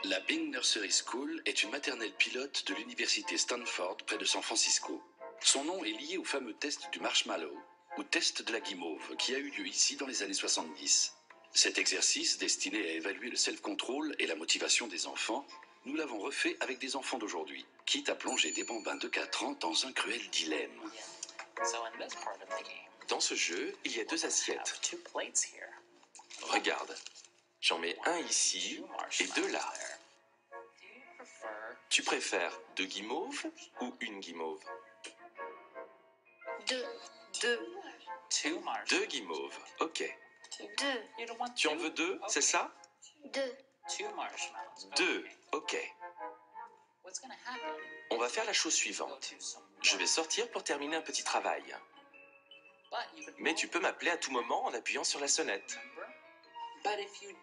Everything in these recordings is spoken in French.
La Bing Nursery School est une maternelle pilote de l'université Stanford près de San Francisco. Son nom est lié au fameux test du marshmallow, ou test de la guimauve, qui a eu lieu ici dans les années 70. Cet exercice, destiné à évaluer le self-control et la motivation des enfants, nous l'avons refait avec des enfants d'aujourd'hui, quitte à plonger des bambins de 4 ans dans un cruel dilemme. Dans ce jeu, il y a 2 assiettes. Regarde, j'en mets un ici et 2 là. Tu préfères 2 guimauves ou une guimauve? 2. 2 guimauves, ok. 2. Tu en veux 2, c'est ça? 2. 2, ok. On va faire la chose suivante. Je vais sortir pour terminer un petit travail. Mais tu peux m'appeler à tout moment en appuyant sur la sonnette.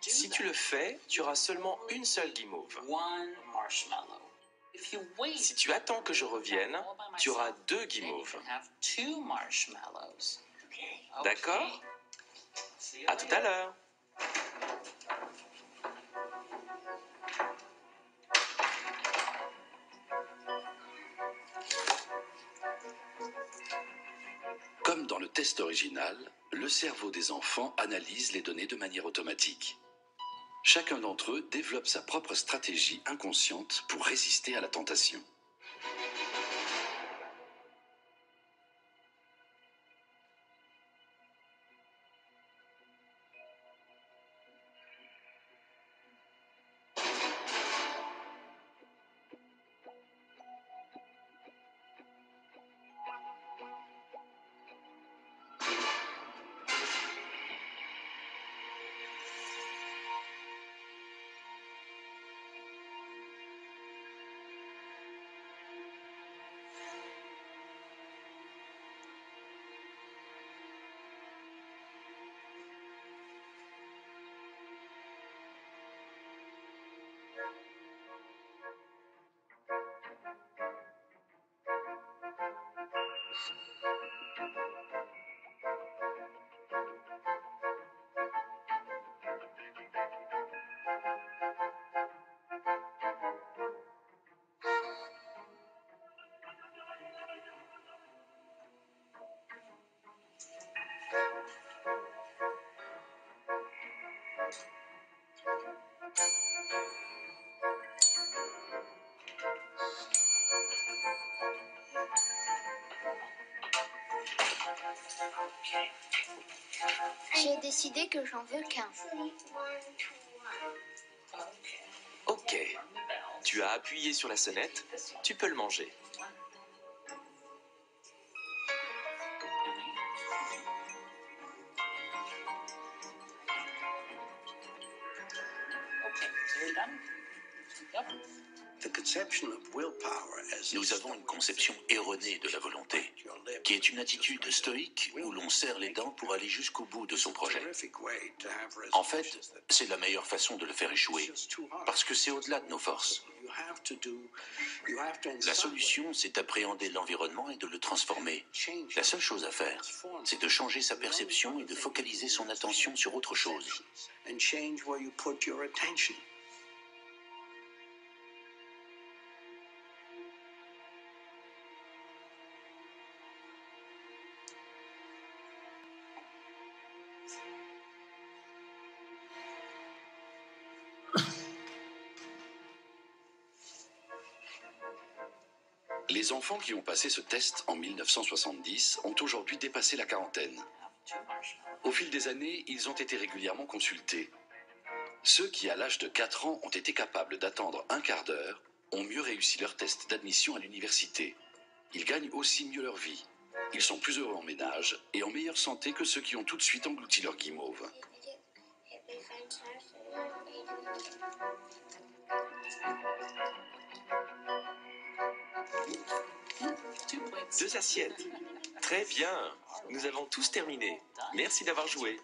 Si tu le fais, tu auras seulement une seule guimauve. Si tu attends que je revienne, tu auras 2 guimauves. D'accord? À tout à l'heure. Comme dans le test original, le cerveau des enfants analyse les données de manière automatique. Chacun d'entre eux développe sa propre stratégie inconsciente pour résister à la tentation. J'ai décidé que j'en veux qu'un. Ok. Tu as appuyé sur la sonnette, tu peux le manger. Nous avons une conception erronée de la volonté, qui est une attitude stoïque où l'on serre les dents pour aller jusqu'au bout de son projet. En fait, c'est la meilleure façon de le faire échouer, parce que c'est au-delà de nos forces. La solution, c'est d'appréhender l'environnement et de le transformer. La seule chose à faire, c'est de changer sa perception et de focaliser son attention sur autre chose. Les enfants qui ont passé ce test en 1970 ont aujourd'hui dépassé la quarantaine. Au fil des années, ils ont été régulièrement consultés. Ceux qui, à l'âge de 4 ans, ont été capables d'attendre un quart d'heure, ont mieux réussi leur test d'admission à l'université. Ils gagnent aussi mieux leur vie. Ils sont plus heureux en ménage et en meilleure santé que ceux qui ont tout de suite englouti leur guimauve. 2 assiettes. Très bien. Nous avons tous terminé. Merci d'avoir joué.